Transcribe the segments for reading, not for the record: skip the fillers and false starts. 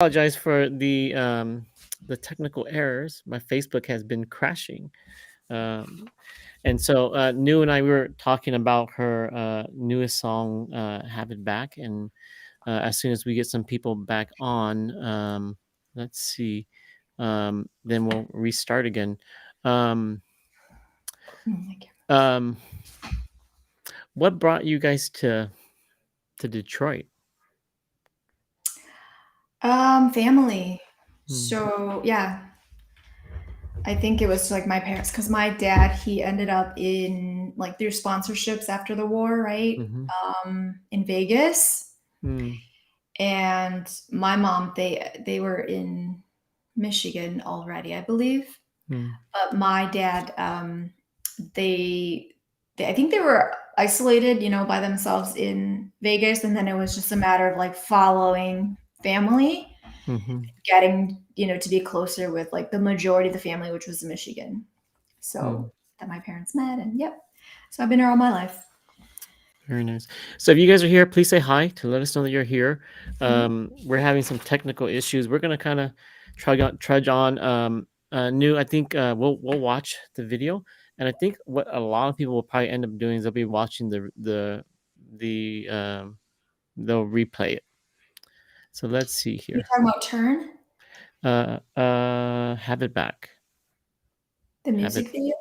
Apologize for the technical errors. My Facebook has been crashing. Um, and so New and I we were talking about her newest song, "Have It Back," and as soon as we get some people back on, let's see, then we'll restart again. Um, um, what brought you guys to Detroit? Family. Hmm. So yeah, I think it was like my parents, because my dad, he ended up in like through sponsorships after the war, right? Mhm. In Vegas, Mm. and my mom, they were in Michigan already, I believe. Mm. But my dad, they, I think they were isolated, by themselves in Vegas, and then it was just a matter of like following family, Mhm. getting to be closer with like the majority of the family, which was in Michigan. Mm. So that my parents met, and yep. So I've been here all my life. Very nice. So if you guys are here, please say hi to let us know that you're here. Mhm. We're having some technical issues. We're gonna kind of trudge on. New, I think we'll watch the video, and I think what a lot of people will probably end up doing is they'll be watching the they'll replay it. So let's see You here. talking about Turn, Have it back. the Have it. music video?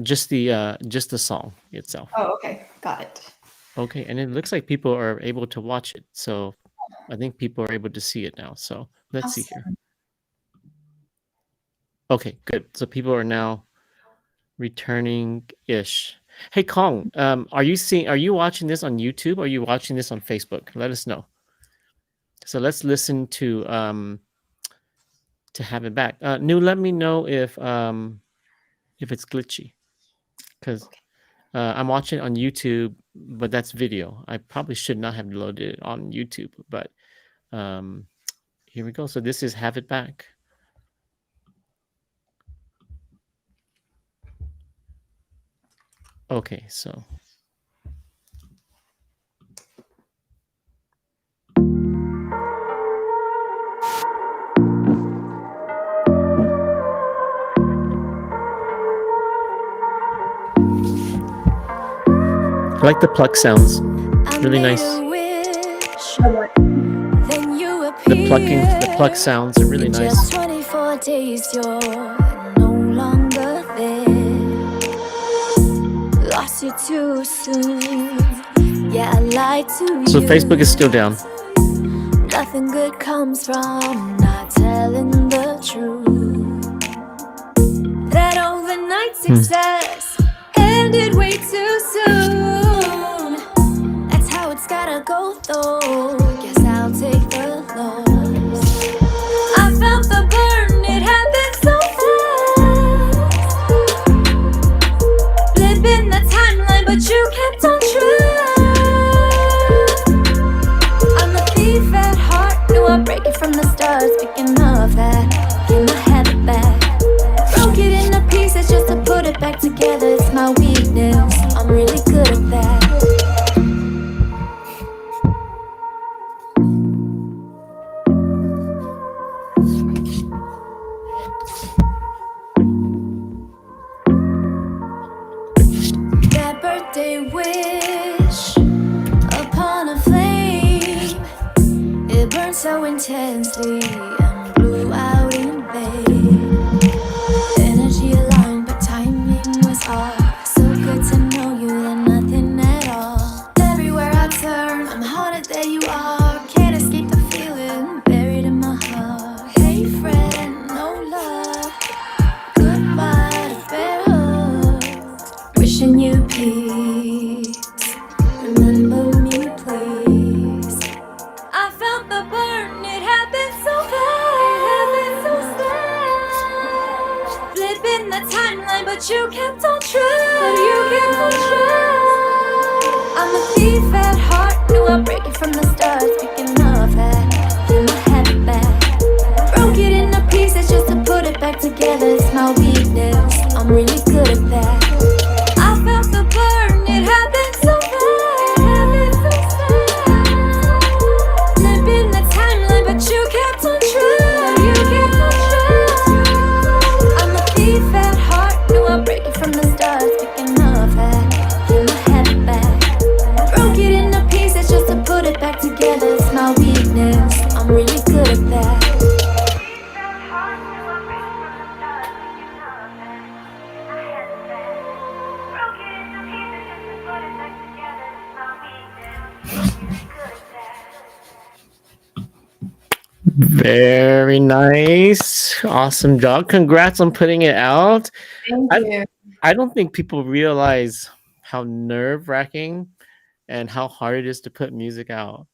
Just the song itself. Oh, okay, got it. Okay, and it looks like people are able to watch it. So I think people are able to see it now. So let's see here. Awesome. Okay, good. So people are now returning ish. Hey Kong, are you watching this on YouTube or are you watching this on Facebook? Let us know. So let's listen to Have It Back. New, let me know if it's glitchy. Because Okay. I'm watching it on YouTube, but that's video. I probably should not have loaded it on YouTube, but um here we go. So this is Have It Back. Okay, so I like the pluck sounds. Really nice. The pluck sounds are really nice. Just 24 days, you're no longer there. Lost you too soon. Yeah, I lied to you. So Facebook is still down. Nothing good comes from not telling the truth. That overnight success ended way too soon. That's how it's gotta go though. Guess I'll take the loss. I felt the burn, it happened so fast. Flipping the timeline, but you kept on track. I'm a thief at heart, knew I'd break it from the start. Speaking of that, can I have it back? Broke it into pieces just to put it back together. It's my weakness, I'm really good at that. That birthday wish upon a flame, it burned so intensely and blew out in vain. Energy aligned, but timing was off. So good to know you, then nothing at all. Everywhere I turn, I'm haunted, there you are. Can't escape the feeling buried in my heart. Hey friend, no love, goodbye to bear hugs. Wishing you peace, remember me please. I felt the burn, it happened so fast. Flipping the timeline, but you kept on track. I'm a thief at heart, knew I'd break it from the start. Speaking of that, can I have it back? Broke it into pieces just to put it back together. It's my weakness, I'm really good at that. I felt the burn, it happened so fast. Flipping the timeline, but you kept at that. Very nice. Awesome job. Congrats on putting it out. Thank I you. I don't think people realize how nerve-wracking and how hard it is to put music out.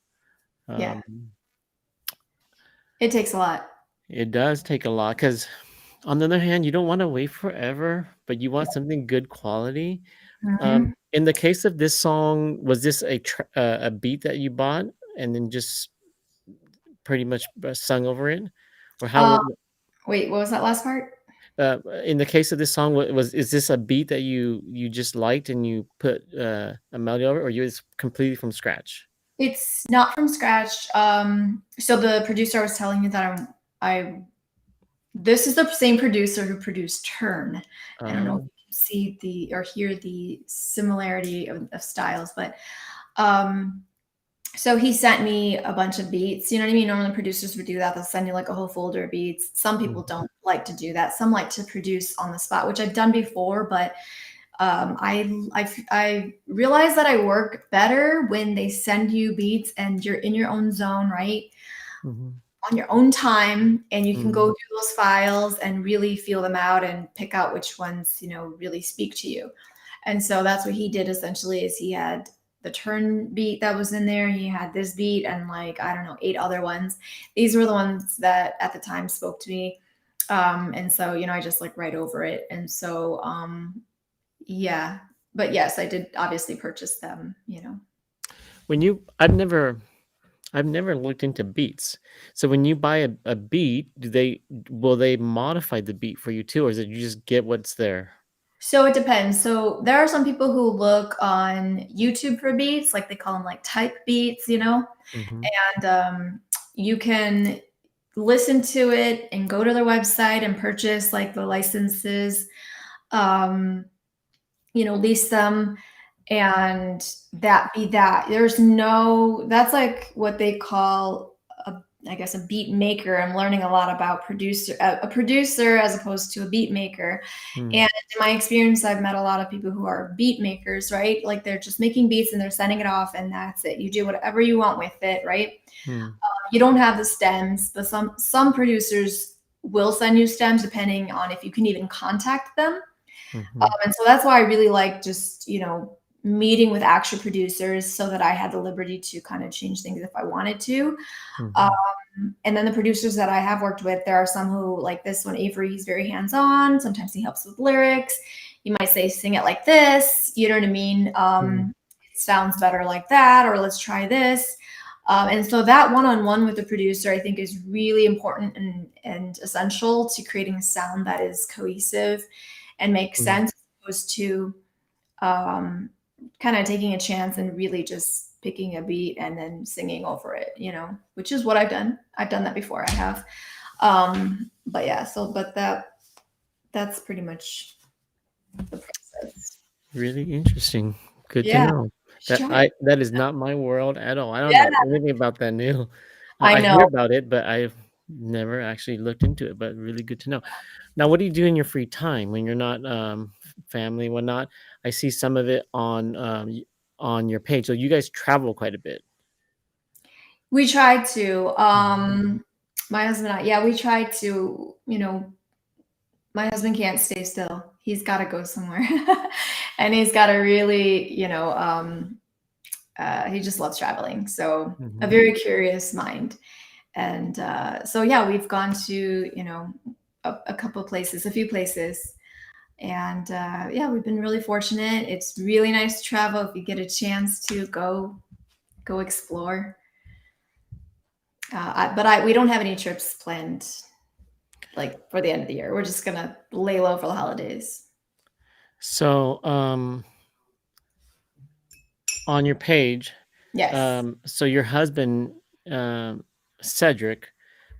Yeah, Um, it takes a lot. it does take a lot because, on the other hand, you don't want to wait forever, but you want something good quality. Mhm. In the case of this song, was this a beat that you bought and then just pretty much sung over it, or how? Um, Wait, what was that last part? In the case of this song, is this a beat that you just liked and you put a melody over, or you it's completely from scratch? It's not from scratch. So the producer I was telling you that I this is the same producer who produced Turn. I don't know if Oh, you can see the or hear the similarity of styles, but um, so he sent me a bunch of beats. You know what I mean? Normally producers would do that. They'll send you like a whole folder of beats. Some people mhm, don't like to do that. Some like to produce on the spot, which I've done before, but I realize that I work better when they send you beats and you're in your own zone, right? mhm, On your own time, and you can go mhm, through those files and really feel them out and pick out which ones, really speak to you. And so that's what he did essentially is he had the turn beat that was in there. He had this beat and like, I don't know, 8 other ones. These were the ones that at the time spoke to me. And so, I just like write over it. And so, yeah, but yes, I did obviously purchase them. When I've never looked into beats. So when you buy a beat, will they modify the beat for you too, or is it you just get what's there? So it depends. So there are some people who look on YouTube for beats, like they call them like type beats. Mhm, And you can listen to it and go to their website and purchase like the licenses, um, lease them, and that be that. That's like what they call I guess a beat maker. I'm learning a lot about a producer as opposed to a beat maker. mm, And in my experience, I've met a lot of people who are beat makers, right? Like they're just making beats and they're sending it off, and that's it. You do whatever you want with it, right? mm, You don't have the stems, but some producers will send you stems depending on if you can even contact them. mhm, And so that's why I really like just, meeting with actual producers so that I had the liberty to kind of change things if I wanted to. mhm, And then the producers that I have worked with, there are some who, like this one, Avery, he's very hands on. Sometimes he helps with lyrics. You might say, sing it like this. You know what I mean? mm, It sounds better like that, or let's try this. And so that one on one with the producer, I think, is really important and essential to creating a sound that is cohesive and makes mm. sense, as opposed to um, kind of taking a chance and really just picking a beat and then singing over it, which is what I've done. I've done that before. I have. But yeah, but that's pretty much the process. Really interesting. Good to Yeah. know. Try it. That is not my world at all. I don't Yeah, know anything about that new. I I know. hear about it, but I've never actually looked into it. But really good to know. Now, what do you do in your free time when you're not family, whatnot? I see some of it on your page. So you guys travel quite a bit. We tried to. Mhm, My husband and I, yeah, we tried to, my husband can't stay still. He's got to go somewhere. And he's got to really, he just loves traveling. So a mhm. very curious mind. And so, yeah, we've gone to, a couple of places, a few places. And yeah, we've been really fortunate. It's really nice to travel if you get a chance to go explore. We don't have any trips planned like for the end of the year. We're just gonna lay low for the holidays. So on your page, Yes. so your husband, um, Cedric,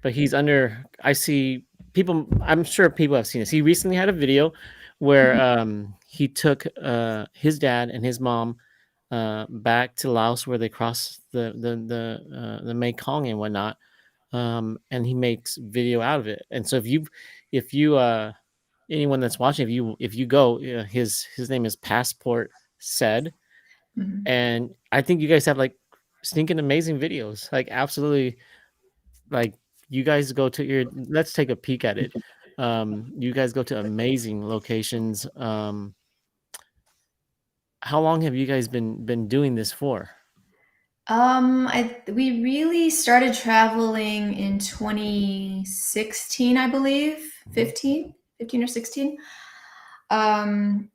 but he's under. I see people. I'm sure people have seen this. He recently had a video where Mhm. he took his dad and his mom back to Laos, where they crossed the Mekong and whatnot. and he makes video out of it. And so if you anyone that's watching, if you go, his name is Passport Said, Mhm. and I think you guys have like stinking amazing videos, like absolutely, like you guys go to your. Let's take a peek at it. You guys go to amazing locations. How long have you guys been doing this for? We really started traveling in 2016, I believe, 15 or 16. Um,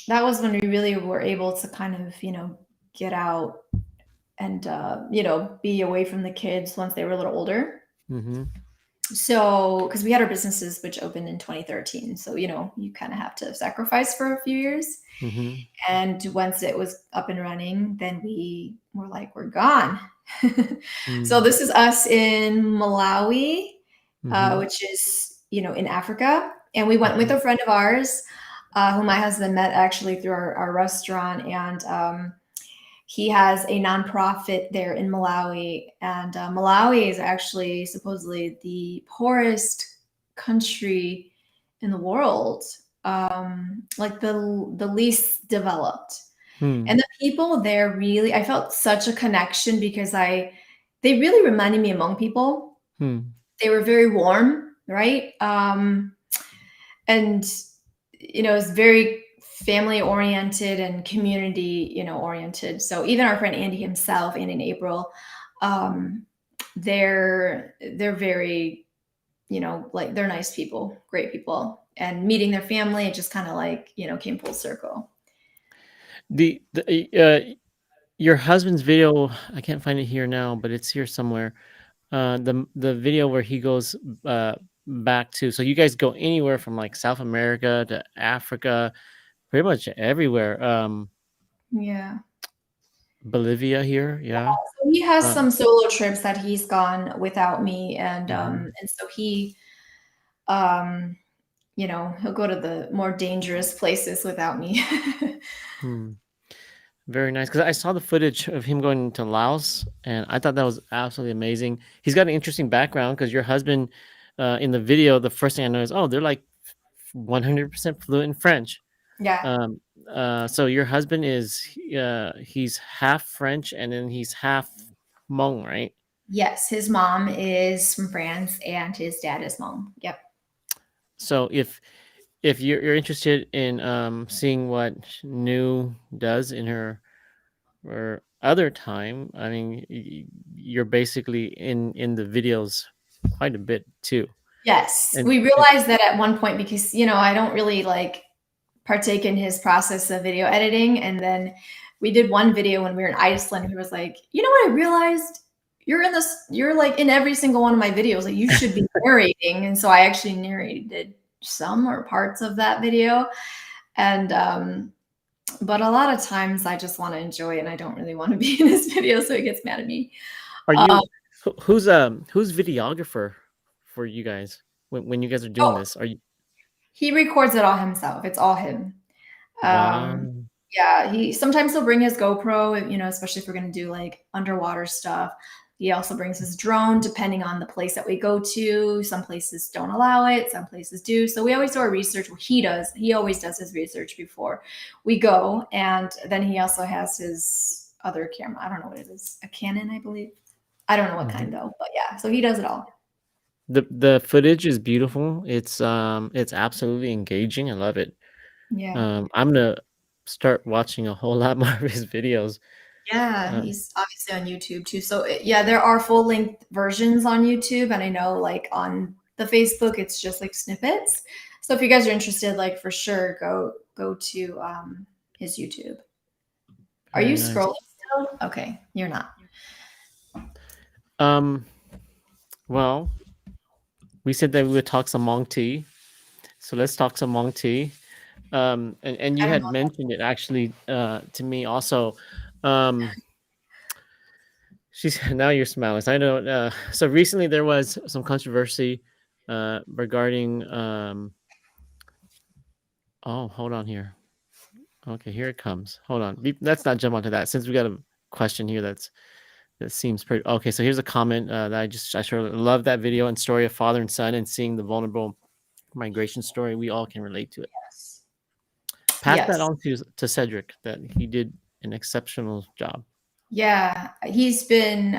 that was when we really were able to kind of, get out and, be away from the kids once they were a little older. Mm-hmm. So, because we had our businesses which opened in 2013, so you kind of have to sacrifice for a few years. Mm-hmm. And once it was up and running, then we were like, we're gone. So Mm-hmm. this is us in Malawi, Mm-hmm. which is, in Africa. And we went with Mm-hmm. a friend of ours, who my husband met actually through our restaurant. And he has a nonprofit there in Malawi. And Malawi is actually supposedly the poorest country in the world, like the least developed. Hmm. And the people there really, I felt such a connection because they really reminded me of Hmong people. Hmm. They were very warm, right? And it's very family oriented and community, oriented. So even our friend Andy himself, and in April, um, they're very, like they're nice people, great people, and meeting their family, it just kind of like came full circle. The your husband's video, I can't find it here now, but it's here somewhere. The video where he goes uh back to, so you guys go anywhere from like South America to Africa, pretty much everywhere. Yeah. Bolivia here, yeah. So he has Um, some solo trips that he's gone without me, and mhm. so he, um, he'll go to the more dangerous places without me. Hmm. Very nice. Because I saw the footage of him going to Laos, and I thought that was absolutely amazing. He's got an interesting background because your husband, in the video, the first thing I noticed, oh, they're like 100% fluent in French. Yeah. Um, so your husband he's half French and then he's half Hmong, right? Yes, his mom is from France, and his dad is Hmong. Yep. So if you're interested in seeing what New does in her other time, I mean, you're basically in the videos quite a bit too. Yes, And we realized that at one point because I don't really like partake in his process of video editing. And then we did one video when we were in Iceland. He was like, "You know what I realized? You're like in every single one of my videos. Like you should be narrating." And so I actually narrated some or parts of that video. And but a lot of times I just want to enjoy it and I don't really want to be in his video, so he gets mad at me. are Um, who's videographer for you guys when you guys are doing oh, this? Are you he records it all himself. It's all him. wow? Yeah, he sometimes he'll bring his GoPro, especially if we're gonna do like underwater stuff. He also brings his drone, depending on the place that we go to. Some places don't allow it, some places do. So we always do our research. Well, he does. He always does his research before we go, and then he also has his other camera. I don't know what it is, a Canon, I believe. I don't know what Mhm. kind though, but yeah. So he does it all. The footage is beautiful. It's absolutely engaging. I love it. Yeah. I'm gonna start watching a whole lot more of his videos. Yeah, Um, he's obviously on YouTube too. So yeah, there are full length versions on YouTube, and I know like on the Facebook, it's just like snippets. So if you guys are interested, like for sure, go to his YouTube. Are you Very nice. scrolling still? Okay, you're not. Um, well, we said that we would talk some Hmong tea, so let's talk some Hmong tea. And I you don't had know. mentioned it actually to me also. Um, she's now you're smiling. So I know. So recently there was some controversy regarding. Oh, hold on here. Okay, here it comes. Hold on. Let's not jump onto that since we got a question here that's That seems pretty okay. So here's a comment that I sure love that video and story of father and son and seeing the vulnerable migration story. We all can relate to it. Yes. Pass that Yes. on to Cedric that he did an exceptional job. Yeah, he's been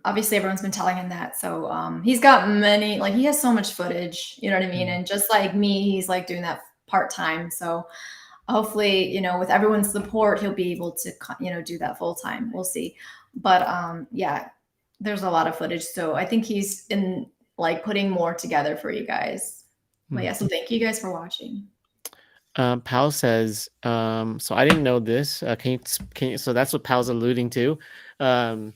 obviously everyone's been telling him that. So he's got many, like he has so much footage, you know what I mean? Mm. And just like me, he's like doing that part-time. So hopefully, you know, with everyone's support, he'll be able to, you know, do that full time. We'll see. But yeah, there's a lot of footage. So I think he's in like putting more together for you guys. But yeah, so thank you guys for watching. Pal says, so I didn't know this. Can you, so that's what Pal's alluding to. Can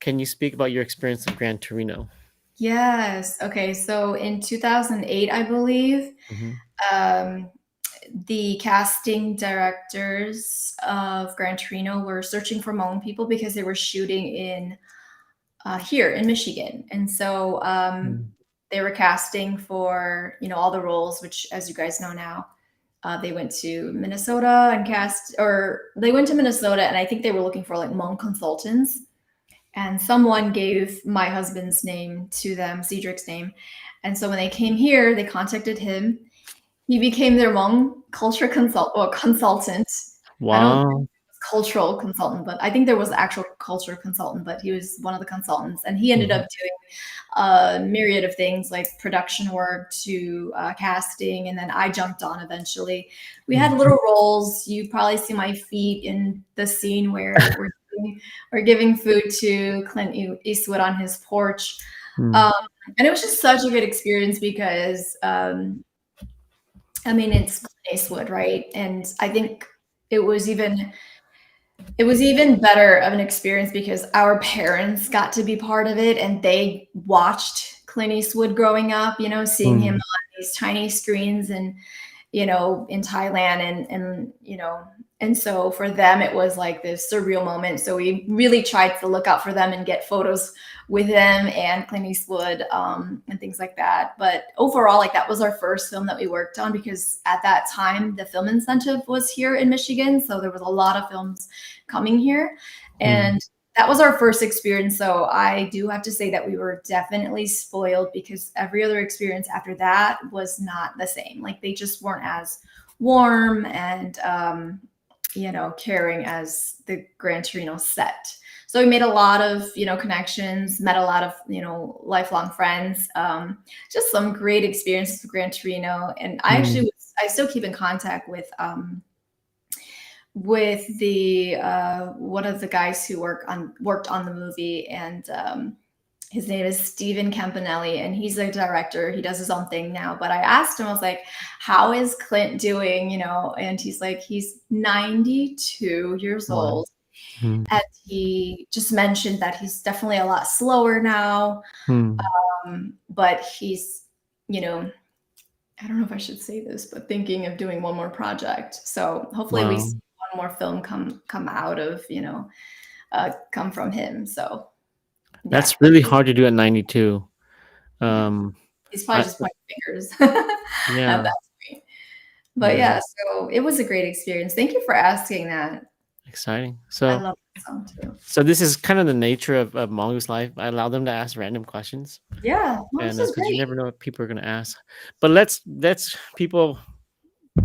you speak about your experience of Gran Torino? Yes. Okay. So in 2008, I believe, um, the casting directors of Gran Torino were searching for Hmong people because they were shooting in here in Michigan, and so they were casting for, you know, all the roles, which, as you guys know now, they went to Minnesota and cast, or they went to Minnesota, and I think they were looking for like Hmong consultants. And someone gave my husband's name to them, Cedric's name. And so when they came here, they contacted him. He became their Hmong culture consultant. I don't think Wow. it was cultural consultant, but I think there was actual culture consultant, but he was one of the consultants. And he ended up doing a myriad of things like production work to casting. And then I jumped on eventually. We had little roles. You probably see my feet in the scene where we're giving food to Clint Eastwood on his porch. And it was just such a good experience because, I mean, it's Clint Eastwood, right? And I think it was even better of an experience because our parents got to be part of it and they watched Clint Eastwood growing up, you know, seeing him on these tiny screens and, you know, in Thailand and you know, and so for them it was like this surreal moment. So we really tried to look out for them and get photos with them and Clint Eastwood and things like that. But overall, like that was our first film that we worked on because at that time the film incentive was here in Michigan, so there was a lot of films coming here, and that was our first experience. So I do have to say that we were definitely spoiled because every other experience after that was not the same. Like they just weren't as warm and you know, caring as the Gran Torino set. So we made a lot of, you know, connections, met a lot of, you know, lifelong friends, just some great experiences with Gran Torino. And I actually, I still keep in contact with the one of the guys who worked on the movie, and his name is Steven Campanelli, and he's a director. He does his own thing now. But I asked him, I was like, how is Clint doing? You know, and he's like, he's 92 years old. And he just mentioned that he's definitely a lot slower now. But he's, you know, I don't know if I should say this, but thinking of doing one more project. So hopefully we see one more film come out of, you know, come from him. So yeah. That's really hard to do at 92. He's probably just pointing fingers Yeah. at that point. But yeah, so it was a great experience. Thank you for asking that. Exciting. I So love that song too. so this is kind of the nature of Hmongoose life. I allow them to ask random questions. Yeah, well, And this is because you great. never know what people are going to ask. But let's people,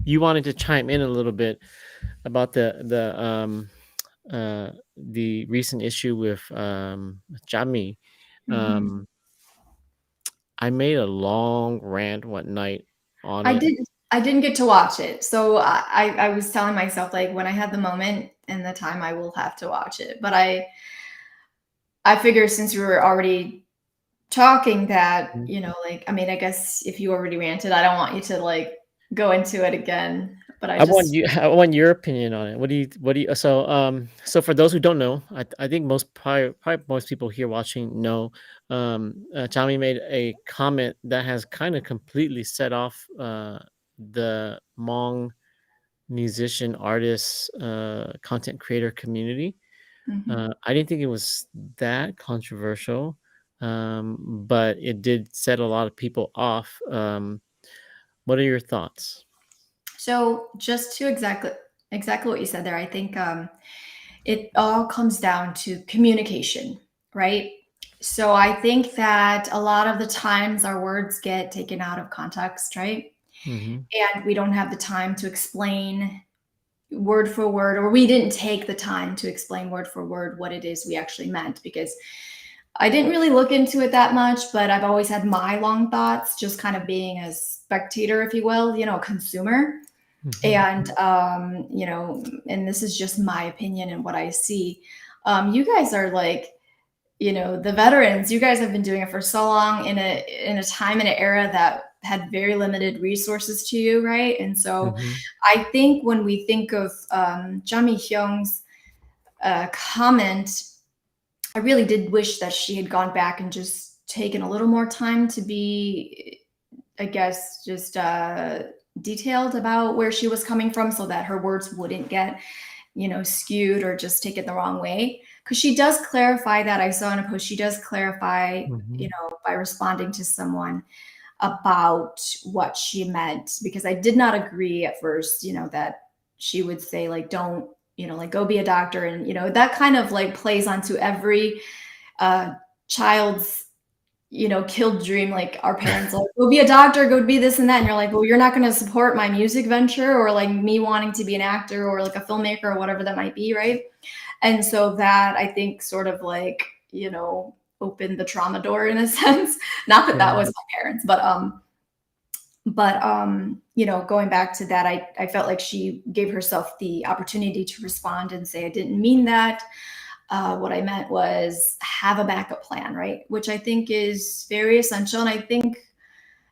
you wanted to chime in a little bit about the recent issue with Jami. I made a long rant one night on it. I didn't get to watch it. So I was telling myself like when I had the moment and the time I will have to watch it. But I figure since we were already talking that, you know, like I mean, I guess if you already ranted, I don't want you to like go into it again. But I want your opinion on it. What do you so for those who don't know, I think probably most people here watching know, Tommy made a comment that has kind of completely set off the Hmong musician artist content creator community. I didn't think it was that controversial, but it did set a lot of people off. What are your thoughts? So just to exactly what you said there, I think it all comes down to communication, right? So I think that a lot of the times our words get taken out of context, right? Mhm. And we don't have the time to explain word for word, or we didn't take the time to explain word for word what it is we actually meant, because I didn't really look into it that much, but I've always had my long thoughts, just kind of being a spectator, if you will, a consumer. Mhm. And, and this is just my opinion and what I see. You guys are like, the veterans. You guys have been doing it for so long in a time and an era that had very limited resources to you, right? And so Mhm. I think when we think of Jami Hyung's comment, I really did wish that she had gone back and just taken a little more time to be, I guess, just detailed about where she was coming from, so that her words wouldn't get, skewed or just taken the wrong way. Because she does clarify that. I saw in a post, she does clarify, Mhm. by responding to someone about what she meant. Because I did not agree at first, that she would say, like, don't, like, go be a doctor. And, that kind of like plays onto every uh, child's killed dream. Like, our parents, like, go be a doctor, go be this and that, and you're like, well, you're not going to support my music venture, or like me wanting to be an actor or like a filmmaker or whatever that might be, right? And so that, I think, sort of like, opened the trauma door in a sense. Not that that Yeah. was my parents, but going back to that, I felt like she gave herself the opportunity to respond and say, I didn't mean that. What I meant was have a backup plan, right? Which I think is very essential. And I think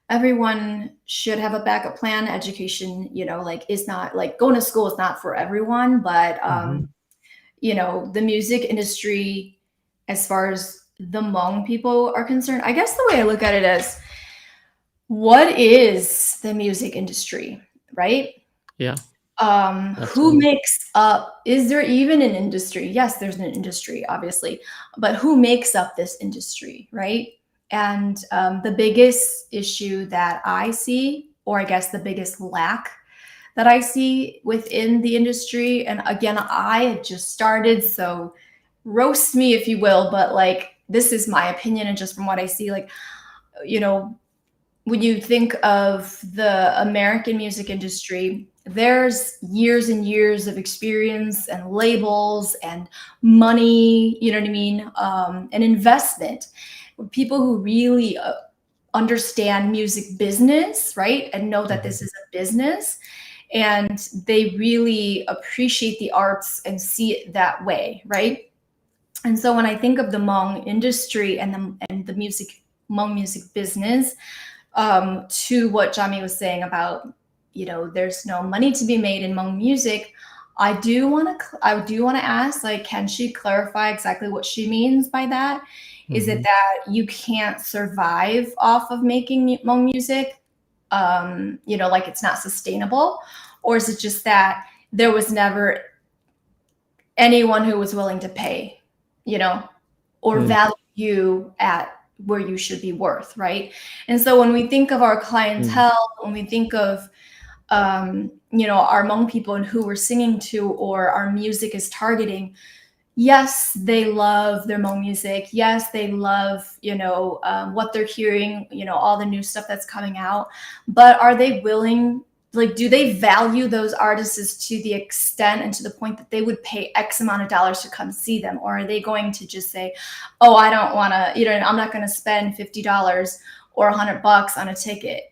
everyone should have a backup plan. Education, like, is not like going to school is not for everyone, but Mhm. the music industry, as far as the Hmong people are concerned, I guess the way I look at it is, what is the music industry, right? Yeah, Who absolutely. makes up, is there even an industry? Yes, there's an industry, obviously, but who makes up this industry, right? And the biggest issue that I see, or I guess the biggest lack that I see within the industry, and again, I had just started, so roast me if you will, but like, this is my opinion, and just from what I see, like, you know, when you think of the American music industry, there's years and years of experience and labels and money, you know what I mean? And investment. People who really understand music business, right? And know that this Mhm. is a business, and they really appreciate the arts and see it that way, right? And so when I think of the Hmong industry and the music, Hmong music business, to what Jami was saying about, there's no money to be made in Hmong music, I do want to ask, like, can she clarify exactly what she means by that? Is it Mhm. that you can't survive off of making Hmong music? Like, it's not sustainable, or is it just that there was never anyone who was willing to pay, you know, or Mm. value you at where you should be worth, right? And so when we think of our Mm. clientele, when we think of our Hmong people and who we're singing to, or our music is targeting, yes, they love their Hmong music. Yes, they love, what they're hearing, all the new stuff that's coming out. But are they willing, like, do they value those artists to the extent and to the point that they would pay X amount of dollars to come see them? Or are they going to just say, oh, I don't want to, I'm not going to spend $50 or $100 on a ticket,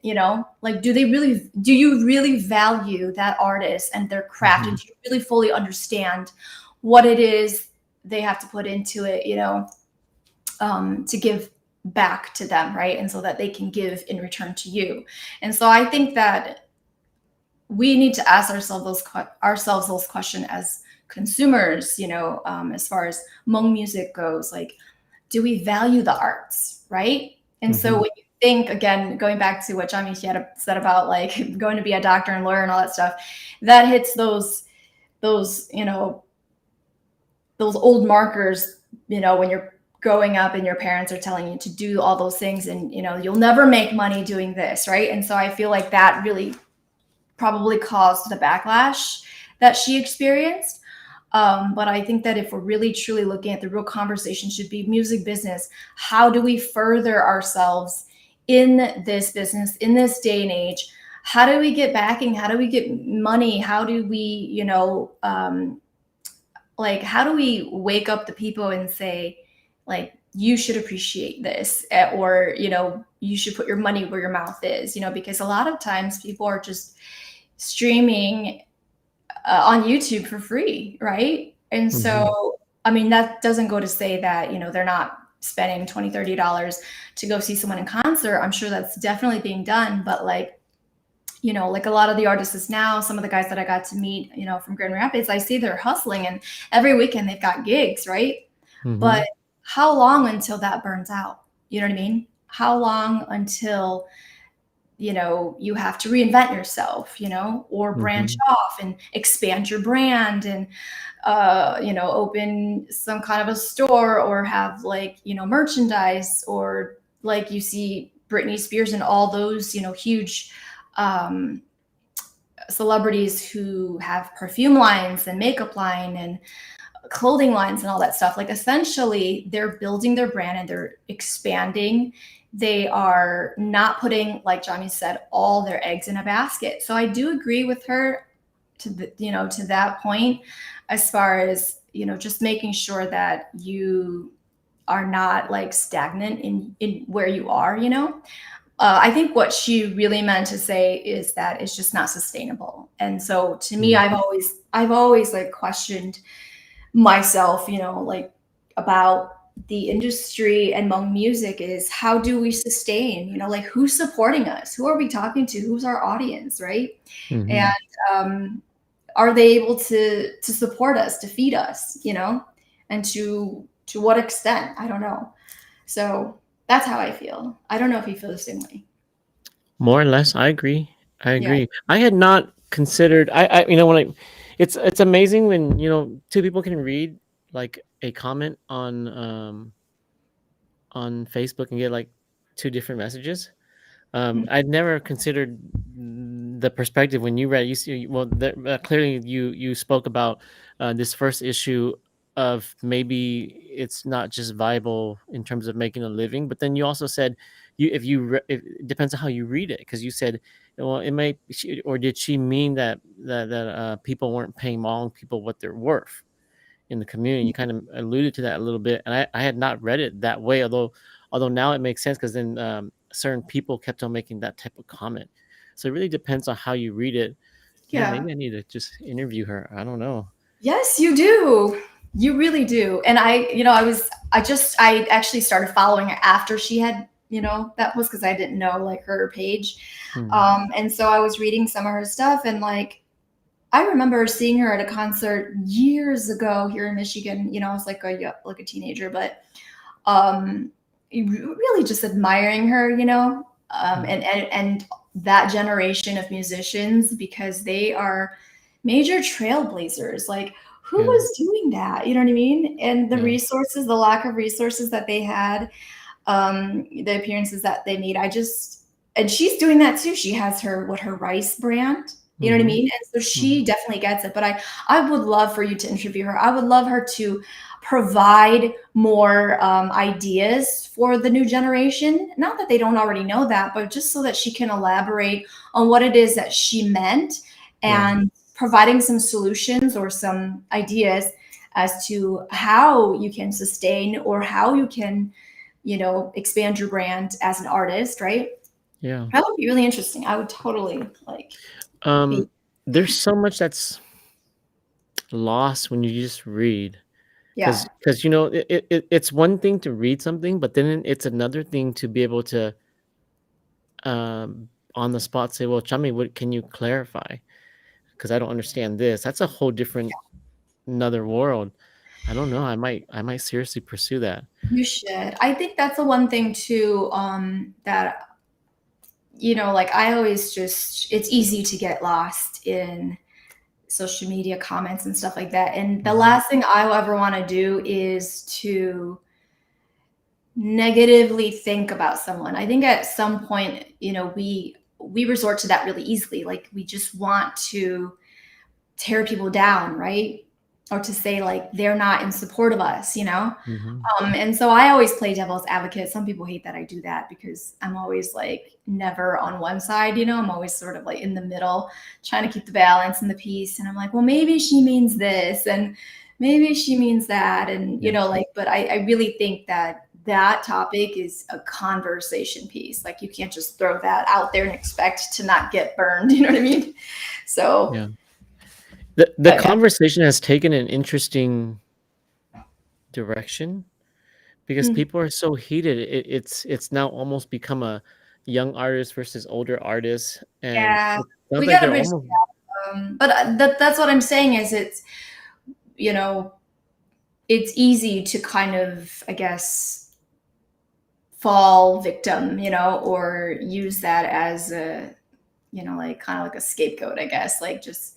like, do you really value that artist and their craft? And Mhm. do you really fully understand what it is they have to put into it, to give back to them, right? And so that they can give in return to you. And so I think that we need to ask ourselves those questions as consumers, as far as Hmong music goes. Like, do we value the arts, right? And so Mhm. when you think, again, going back to what Jami said about like going to be a doctor and lawyer and all that stuff, that hits those those old markers, when you're growing up and your parents are telling you to do all those things, and you'll never make money doing this, right? And so I feel like that really probably caused the backlash that she experienced. But I think that if we're really truly looking at the real conversation should be music business. How do we further ourselves in this business in this day and age? How do we get backing? How do we get money? How do we, like, how do we wake up the people and say, like, you should appreciate this, or, you should put your money where your mouth is, because a lot of times people are just streaming on YouTube for free, right? And Hmm. so, I mean, that doesn't go to say that, they're not spending $20, $30 to go see someone in concert. I'm sure that's definitely being done. But like, like a lot of the artists now, some of the guys that I got to meet, from Grand Rapids, I see they're hustling and every weekend they've got gigs, right? Hmm. But how long until that burns out? You know what I mean? How long until you have to reinvent yourself, or branch Hmm. off and expand your brand and, open some kind of a store or have like, merchandise, or like you see Britney Spears and all those, huge um, celebrities who have perfume lines and makeup line and clothing lines and all that stuff. Like essentially they're building their brand and they're expanding. They are not putting, like Johnny said, all their eggs in a basket. So I do agree with her to that point, as far as, just making sure that you are not like stagnant in where you are, I think what she really meant to say is that it's just not sustainable. And so to me, Hmm. I've always like questioned myself, like about the industry and Hmong music is how do we sustain, like who's supporting us? Who are we talking to? Who's our audience, right? And Hmm. um, are they able to support us, to feed us, and to what extent? I don't know. So that's how I feel. I don't know if you feel the same way. More or less, I agree. I Yeah. agree. I had not considered. When it's amazing when two people can read like a comment on Facebook and get like two different messages. I'd never considered the perspective when you read. You see, well, clearly you spoke about this first issue of maybe it's not just viable in terms of making a living, but then you also said it depends on how you read it, because you said, well, it may, or did she mean that people weren't paying Hmong people what they're worth in the community? You kind of alluded to that a little bit, and I had not read it that way. Although now it makes sense, because then certain people kept on making that type of comment. So it really depends on how you read it. Yeah, Yeah. maybe I need to just interview her. I don't know. Yes, you do. You really do. And I actually started following her after she had, that post, because I didn't know like her page. Hmm. And so I was reading some of her stuff, and like I remember seeing her at a concert years ago here in Michigan. I was like a teenager, but um really just admiring her, Hmm. and that generation of musicians, because they are major trailblazers. Like, who Yeah, was doing that? You know what I mean? And the yeah. resources, the lack of resources that they had, the appearances that they made. And she's doing that too. She has her rice brand. You know what I Hmm. mean? And so Hmm. she definitely gets it. But I would love for you to interview her. I would love her to provide more ideas for the new generation. Not that they don't already know that, but just so that she can elaborate on what it is that she meant, Yeah, and providing some solutions or some ideas as to how you can sustain, or how you can, expand your brand as an artist, right? yeah. That would be really interesting. I would totally like be, Um, there's so much that's lost when you just read, yeah, because it's one thing to read something, but then it's another thing to be able to on the spot say, well, Chami, what can you clarify? Because I don't understand this. That's a whole different another world. I don't know. I might seriously pursue that. you should. I think that's the one thing too, that, like I always just, it's easy to get lost in social media comments and stuff like that. And the Hmm. last thing I will ever want to do is to negatively think about someone. I think at some point, we resort to that really easily. Like we just want to tear people down, right? or to say like they're not in support of us, Hmm. And so I always play devil's advocate. Some people hate that I do that because I'm always like never on one side, I'm always sort of like in the middle, trying to keep the balance and the peace. And I'm like, well, maybe she means this and maybe she means that. And, Yeah. but I really think that that topic is a conversation piece. Like you can't just throw that out there and expect to not get burned. You know what I mean? So, Yeah. The but yeah. conversation has taken an interesting direction because Mm. people are so heated. It's now almost become a young artist versus older artist, and Yeah, it sounds we like got to they're bridge. almost But that's what I'm saying is you know, it's easy to kind of, I guess, fall victim, or use that as a, like kind of like a scapegoat, I guess, like just,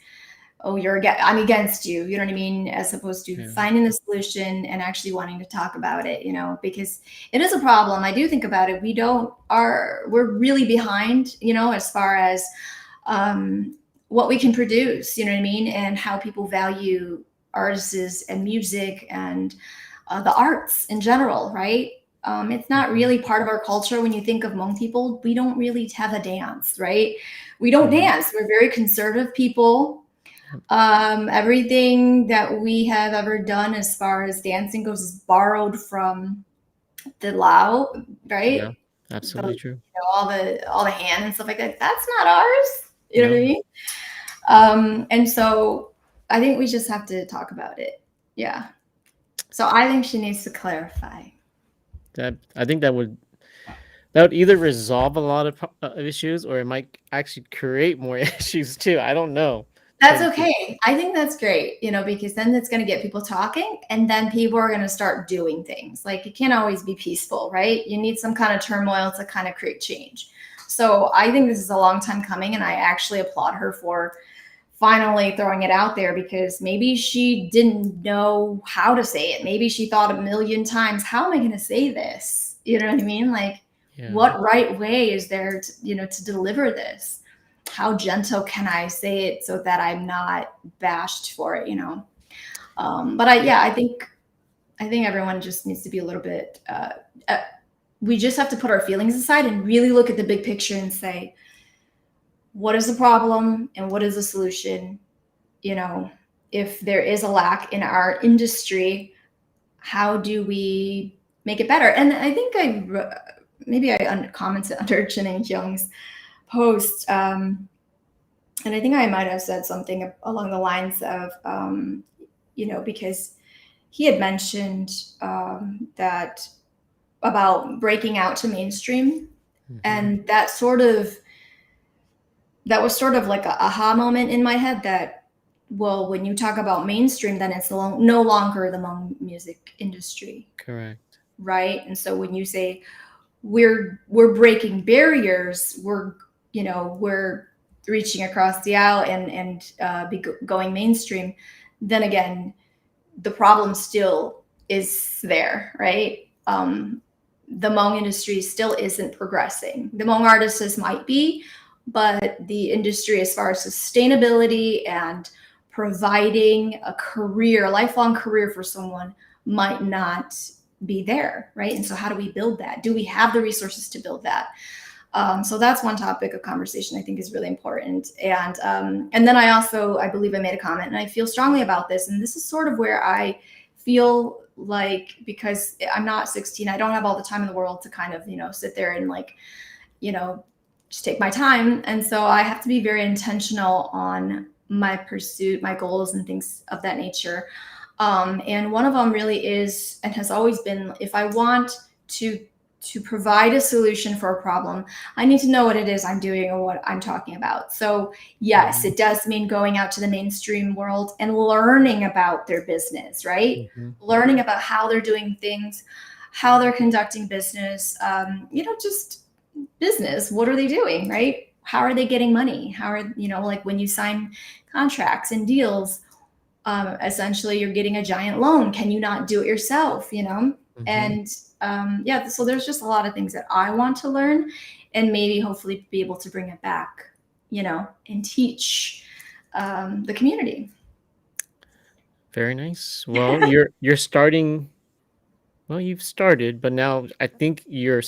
oh, I'm against you, you know what I mean? As opposed to yeah. finding the solution and actually wanting to talk about it, because it is a problem. I do think about it. We're really behind, as far as what we can produce, you know what I mean? And how people value artists and music and the arts in general, right? It's not Mhm. really part of our culture. When you think of Hmong people, we don't really have a dance, right? We don't Mhm. dance. We're very conservative people. Yep. Everything that we have ever done as far as dancing goes is borrowed from the Lao, Yeah, right? absolutely true. All the hand and stuff like that. That's not ours. You know what I No, mean? And so I think we just have to talk about it. Yeah. So I think she needs to clarify. that I think that would either resolve a lot of issues, or it might actually create more issues too. I don't know. That's Depends. okay. I think that's great, because then it's going to get people talking and then people are going to start doing things. Like it can't always be peaceful, right? You need some kind of turmoil to kind of create change. So I think this is a long time coming and I actually applaud her for finally throwing it out there because maybe she didn't know how to say it. Maybe she thought a million times, how am I going to say this? You know what I mean? Like Yeah. what right way is there to deliver this? How gentle can I say it so that I'm not bashed for it, But I think everyone just needs to be a little bit, we just have to put our feelings aside and really look at the big picture and say, what is the problem and what is the solution? If there is a lack in our industry, how do we make it better? And I think maybe I commented under Chineng Young's post, and I think I might have said something along the lines of, because he had mentioned that about breaking out to mainstream, Mhm. and that was sort of like a aha moment in my head that, well, when you talk about mainstream, then it's no longer the Hmong music industry, Correct. right? And so when you say we're breaking barriers, we're reaching across the aisle and going mainstream, then again, the problem still is there, right? The Hmong industry still isn't progressing. The Hmong artists might be, but the industry, as far as sustainability and providing a lifelong career for someone, might not be there, right? And so, how do we build that? Do we have the resources to build that? So that's one topic of conversation I think is really important. And then I believe I made a comment, and I feel strongly about this. And this is sort of where I feel like, because I'm not 16, I don't have all the time in the world to kind of sit there and like just take my time. And so I have to be very intentional on my pursuit, my goals, and things of that nature. And one of them really is and has always been, if I want to provide a solution for a problem, I need to know what it is I'm doing or what I'm talking about. So yes, Mhm. it does mean going out to the mainstream world and learning about their business, right? Mhm. Learning about how they're doing things, how they're conducting business, just business. What are they doing, right? How are they getting money? How are, like when you sign contracts and deals, essentially you're getting a giant loan. Can you not do it yourself, Mhm. And yeah, so there's just a lot of things that I want to learn and maybe hopefully be able to bring it back, and teach the community. Very nice. Well, you're starting. Well, you've started, but now I think your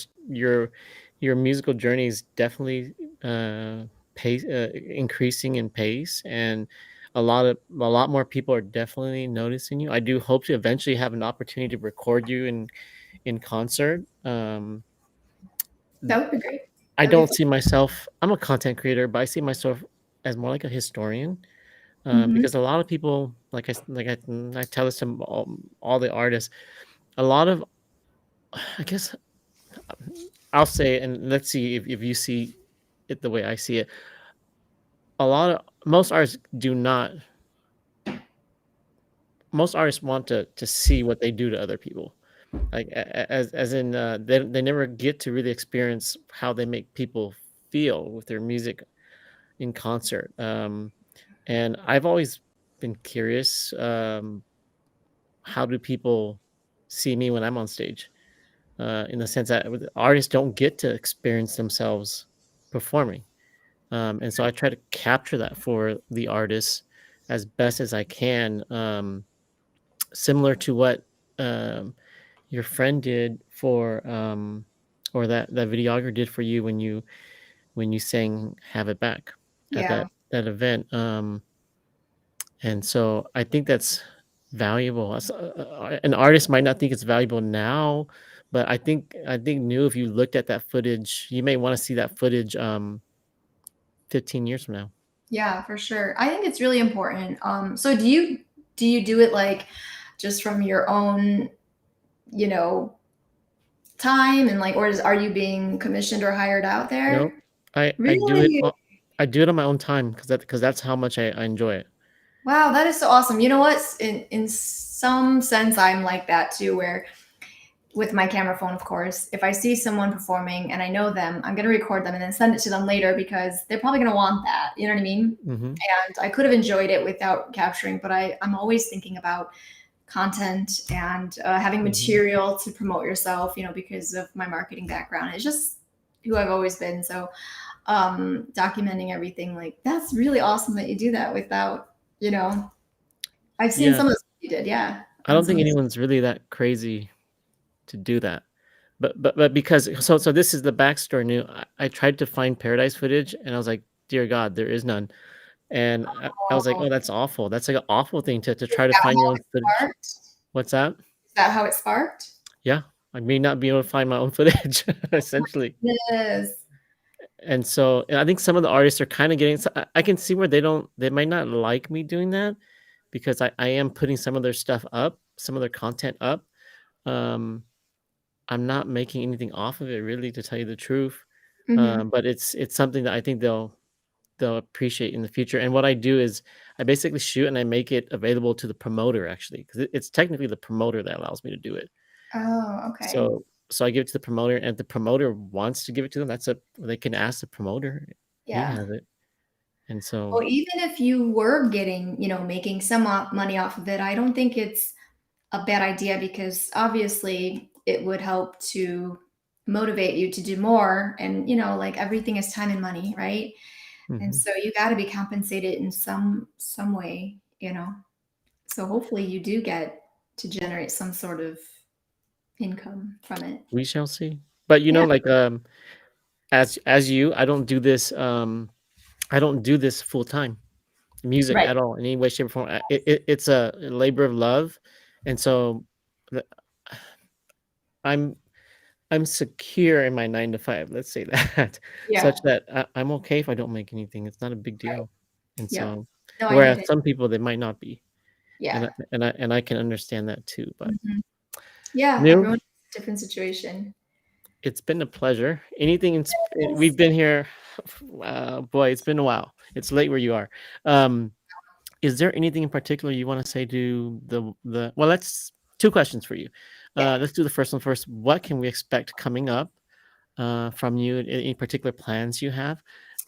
musical journey is definitely pace increasing in pace, and a lot more people are definitely noticing you. I do hope to eventually have an opportunity to record you in concert. That would be great. I That'd be don't fun. see myself. I'm a content creator, but I see myself as more like a historian. Hmm. Because a lot of people, I tell this to all the artists, a lot of, I guess I'll say, and let's see if you see it the way I see it. A lot of most artists do not. Most artists want to see what they do to other people, like as in they never get to really experience how they make people feel with their music in concert. And I've always been curious. How do people see me when I'm on stage? In the sense that artists don't get to experience themselves performing. And so I try to capture that for the artists as best as I can, similar to what your friend did for, or that videographer did for you when you sang "Have It Back" at Yeah. that event. And so I think that's valuable. An artist might not think it's valuable now, but I think new if you looked at that footage, you may want to see that footage 15 years from now. Yeah, for sure. I think it's really important. So do you do it like just from your own, you know, time and like, or are you being commissioned or hired out Nope. there? I do it. Really? I do it on my own time because that's how much I enjoy it. Wow, that is so awesome. You know what? In some sense, I'm like that too, where with my camera phone, of course, if I see someone performing and I know them, I'm gonna record them and then send it to them later because they're probably gonna want that. You know what I mean? Hmm. And I could have enjoyed it without capturing, but I'm always thinking about content and having Hmm. material to promote yourself, because of my marketing background. It's just who I've always been. So documenting everything, like that's really awesome that you do that without, I've seen Yeah, some of the stuff you did, yeah, I on don't some think of the. anyone's really that crazy to do that. But because so this is the backstory. New, I tried to find Paradise footage, and I was like, dear God, there is none. And I was like, Oh, oh, that's awful. That's like an awful thing to is try to that find your how own it footage. sparked? What's that? Is that how it sparked? Yeah, I may not be able to find my own footage essentially. Yes. And so and I think some of the artists are kind of getting. I can see where they might not like me doing that because I am putting some of their stuff up, some of their content up. Um, I'm not making anything off of it really, to tell you the truth. Hmm. But it's something that I think they'll appreciate in the future. And what I do is I basically shoot and I make it available to the promoter actually, because it's technically the promoter that allows me to do it. Oh, okay. So I give it to the promoter, and if the promoter wants to give it to them, they can ask the promoter. He Yeah. has it. And so, Well, even if you were getting, making some money off of it, I don't think it's a bad idea because obviously it would help to motivate you to do more. And, like everything is time and money, right? And mhm. so you got to be compensated in some way. So hopefully you do get to generate some sort of income from it. We shall see. But Yeah. like as you, I don't do this full time music Right. at all in any way, shape, or form. It's a labor of love, and so the- I'm I'm secure in my 9 to 5. Let's say that, such Yeah. that I'm okay if I don't make anything. It's not a big Right. deal. And Yep. so, No, I whereas get it. some people they might not be, Yeah. and I can understand that too. But Mhm. Yeah. new, Everyone's in a different situation. it's been a pleasure. Anything Yes. we've been here, boy, it's been a while. It's late where you are. Um, Is there anything in particular you wanna say to the well, let's 2 questions for you. Yeah. Let's do the first one first. What can we expect coming up, from you? Any particular plans you have?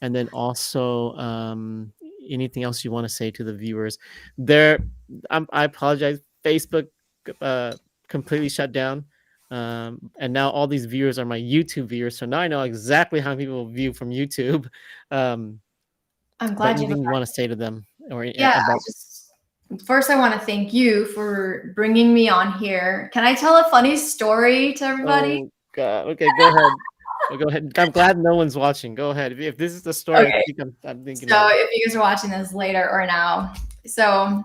And then also, anything else you wanna say to the viewers? There I apologize, Facebook, uh, completely shut down, and now all these viewers are my YouTube viewers, so now I know exactly how people view from YouTube. Um, I'm but glad you. anything you wanna say to them or Yeah. I about. just first I want to thank you for bringing me on here. Can I tell a funny story to everybody? Oh God. Okay, go ahead. Go ahead. I'm glad no one's watching. Go ahead. If this is the story, I Okay. think I'm thinking So of. if you guys are watching this later or now, so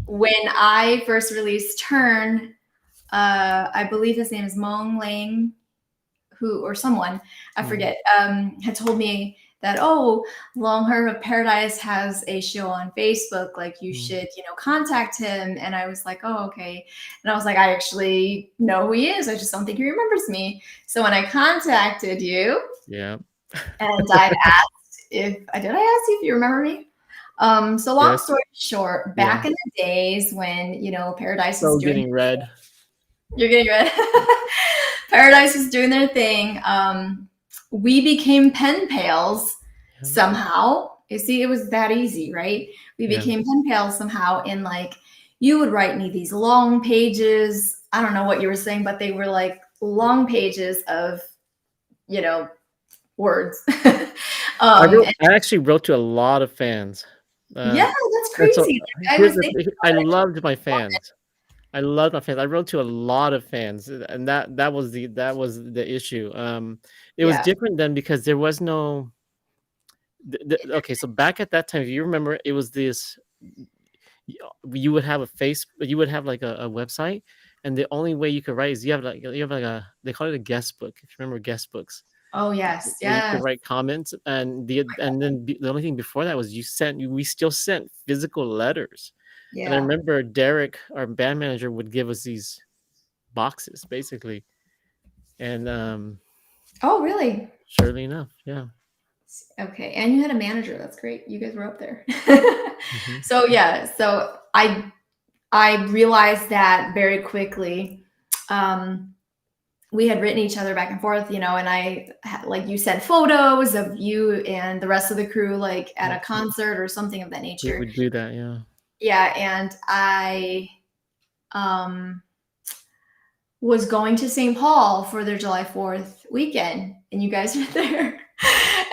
when I first released Turn, I believe his name is Mong Lang, who or someone I forget, had told me that, oh, Long Hair of Paradise has a show on Facebook, like you should, contact him. And I was like, oh, okay. And I was like, I actually know who he is, I just don't think he remembers me. So when I contacted you Yeah. and I asked if I did, I asked you if you remember me. So long Yes. story short, Yeah. back in the days when Paradise was So doing, getting red. you're getting red. Paradise was doing their thing. We became pen pals Yeah. somehow. You see, it was that easy, right? We Yeah. became pen pals somehow. And like, you would write me these long pages. I don't know what you were saying, but they were like long pages of, words. I actually wrote to a lot of fans. Yeah, that's And so crazy. Like, I here's was the thinking thing. I loved my fans. I loved my fans. I wrote to a lot of fans, and that was the issue. It was yeah. different then because there was no. Okay, so back at that time, if you remember, it was this. You would have you would have like a website, and the only way you could write is you have like a, they call it a guest book. If you remember guest books, Oh yes, where you could yes, write comments, and the only thing before that was we still sent physical letters. And I yeah. remember Derek, our band manager, would give us these boxes basically. And Oh really? surely enough, yeah. Okay, and you had a manager. That's great. You guys were up there. Mhm. So yeah, so I realized that very quickly. We had written each other back and forth, and I like you sent photos of you and the rest of the crew, like at Yeah, a concert or something of that we nature. would do that, yeah. Yeah, and I um was going to St. Paul for their July 4th weekend, and you guys were there.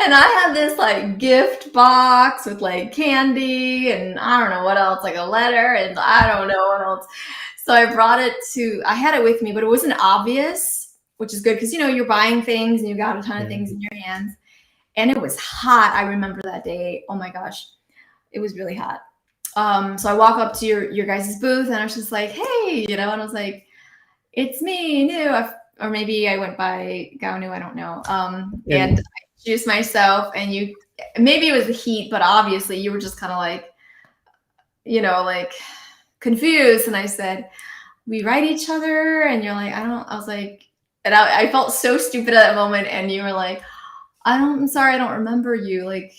And I had this like gift box with like candy and I don't know what else, like a letter, and I don't know what else. So I had it with me, but it wasn't obvious, which is good because you're buying things and you got a ton of Yeah. things in your hands. And it was hot. I remember that day. Oh my gosh. It was really hot. So I walk up to your guys' booth and I was just like, hey, and I was like, it's me, NOU. Or maybe I went by Gao NOU, I don't know. And I introduced myself, and maybe it was the heat, but obviously you were just kind of like, like confused. And I said, we write each other, and you're like, I was like, and I felt so stupid at that moment. And you were like, I'm sorry, I don't remember you. Like,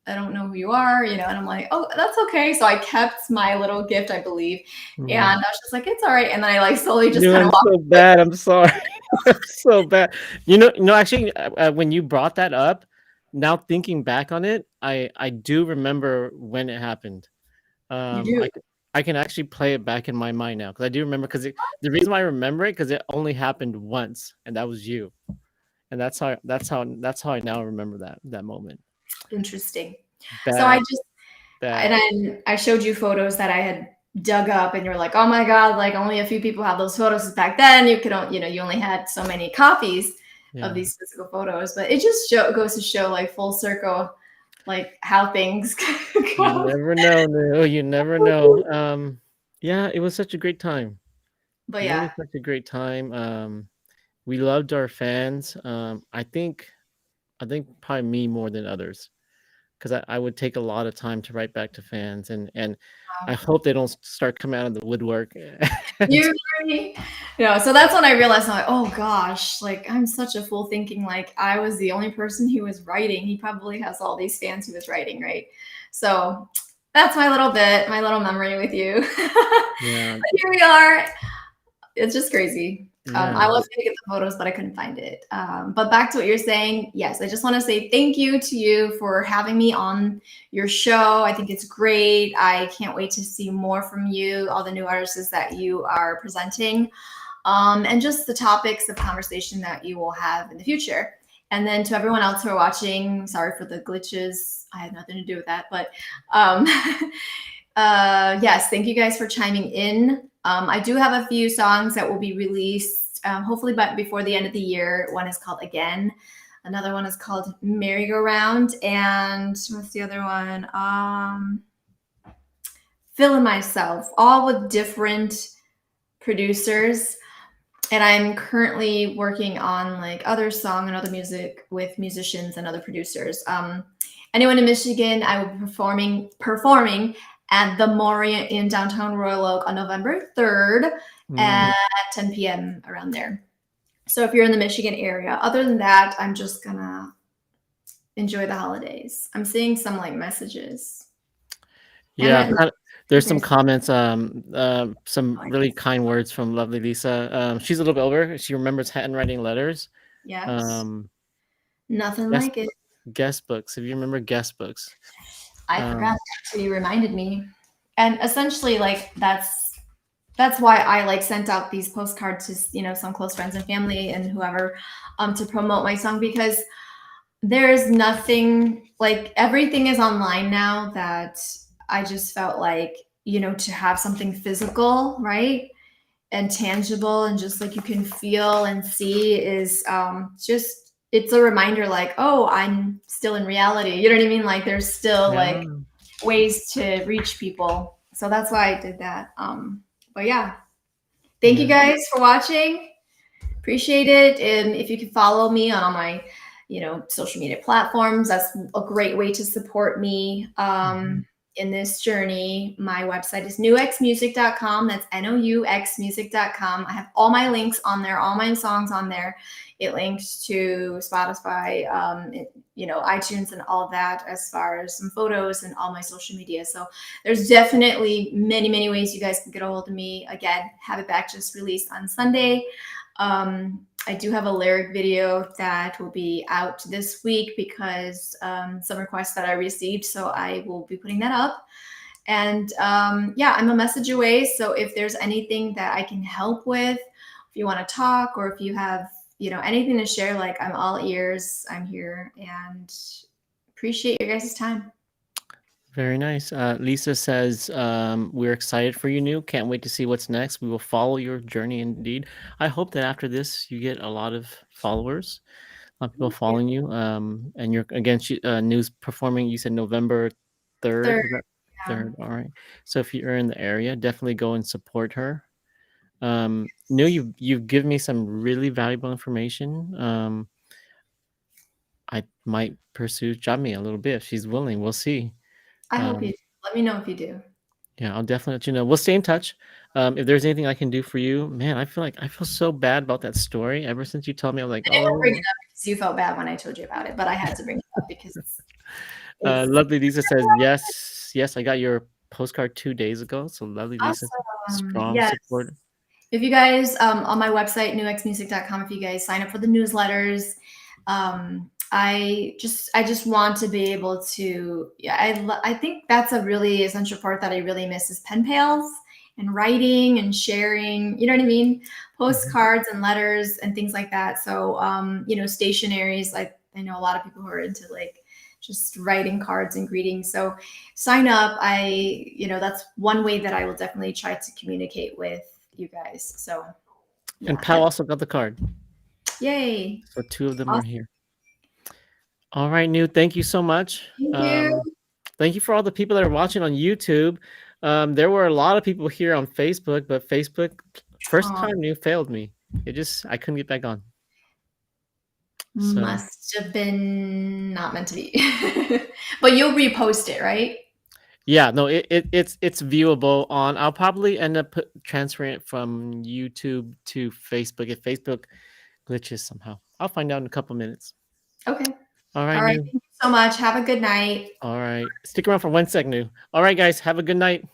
I don't know who you are, and I'm like, oh, that's okay. So I kept my little gift, I believe. And I was just like, it's all right. And then I like slowly just kind I'm of walked so away. bad. I'm sorry. I'm so bad. Actually, when you brought that up, now thinking back on it, I do remember when it happened. You Um, do. I c- I can actually play it back in my mind now because I do remember because the reason why I remember it because it only happened once, and that was you, and that's how I now remember that moment. Interesting. So Bad, and bad. then I showed you photos that I had dug up, and you're like, oh my God, like only a few people have those photos. Back then you could, you only had so many copies of Yeah. these physical photos, but it just goes to show like full circle, like how things You go. never know, no, you never know. Yeah, it was such a great time. But Really yeah, such a great time. We loved our fans. I think probably me more than others because I would take a lot of time to write back to fans, and I hope they don't start coming out of the woodwork. And you agree? So that's when I realized, I'm like, oh gosh, like I'm such a fool thinking like I was the only person who was writing. He probably has all these fans who was writing, right? So that's my little memory with you. yeah, But here we are. It's just crazy. yeah, I was going to get the photos, but I couldn't find it. But back to what you're saying, yes, I just want to say thank you to you for having me on your show. I think it's great. I can't wait to see more from you, all the new artists that you are presenting, and just the topics of conversation that you will have in the future. And then to everyone else who are watching, sorry for the glitches. I had nothing to do with that, but Yes, thank you guys for chiming in. I do have a few songs that will be released, hopefully, but before the end of the year. One is called Again. Another one is called Merry-Go-Round, and what's the other one? Feeling Myself, all with different producers. And I'm currently working on like other song and other music with musicians and other producers. Anyone in Michigan, I will be performing at the Moria in downtown Royal Oak on November 3rd at 10 p.m. around there. So if you're in the Michigan area, other than that, I'm just gonna enjoy the holidays. I'm seeing some like messages. Yeah, And there's some comments, some really kind words from lovely Lisa. She's a little bit older. She remembers handwriting letters. yes, Um, nothing guest, like it. guest books. If you remember guest books. I forgot that you reminded me. And essentially, like that's why I like sent out these postcards to some close friends and family and whoever to promote my song, because there's nothing like, everything is online now, that I just felt like to have something physical, right, and tangible, and just like you can feel and see is just, it's a reminder like, oh, I'm still in reality, you know what I mean, like there's still Yeah. like ways to reach people. So that's why I did that. But yeah, thank you guys for watching. Appreciate it. And if you can follow me on all my social media platforms, that's a great way to support me in this journey. My website is nouxmusic.com. That's NOUXmusic.com. I have all my links on there, all my songs on there. It links to Spotify, iTunes, and all of that, as far as some photos and all my social media. So there's definitely many, many ways you guys can get a hold of me. Again, Have It Bak just released on Sunday. I do have a lyric video that will be out this week because some requests that I received. So I will be putting that up. And yeah, I'm a message away. So if there's anything that I can help with, if you want to talk, or if you have anything to share, like, I'm all ears. I'm here, and appreciate your guys' time. Very nice. Lisa says, we're excited for you, NOU. Can't wait to see what's next. We will follow your journey indeed. I hope that after this, you get a lot of followers, a lot of people following you. And you're, again, NOU's performing, you said November 3rd. Third, Was that yeah. 3rd? All right. So if you're in the area, definitely go and support her. NOU, you've given me some really valuable information. I might pursue Jami a little bit if she's willing. We'll see. I hope you Um, do. Let me know if you do. Yeah, I'll definitely let you know. We'll stay in touch. If there's anything I can do for you, man, I feel so bad about that story. Ever since you told me, I was like, I didn't bring it oh. up because you felt bad when I told you about it, but I had to bring it up because it's Lovely Lisa says, yes, I got your postcard 2 days ago. So lovely Lisa, awesome. strong Yes. support. If you guys, on my website, nouxmusic.com, if you guys sign up for the newsletters, I just want to be able to, yeah, I think that's a really essential part that I really miss, is pen pals and writing and sharing, you know what I mean? Postcards and letters and things like that. So, stationaries, like I know a lot of people who are into like just writing cards and greetings. So sign up. That's one way that I will definitely try to communicate with you guys. So yeah. And Pal also got the card. Yay. So 2 of them Awesome. are here. All right, NOU, thank you so much. Thank you. Thank you for all the people that are watching on YouTube. There were a lot of people here on Facebook, but Facebook, first time NOU failed me. I couldn't get back on. So, must have been not meant to be. But you'll repost it, right? yeah, no, it's viewable on. I'll probably end up transferring it from YouTube to Facebook if Facebook glitches somehow. I'll find out in a couple minutes. Okay. All right, All right. NOU. Thank you so much. Have a good night. All right. Stick around for 1 second, NOU. All right, guys. Have a good night.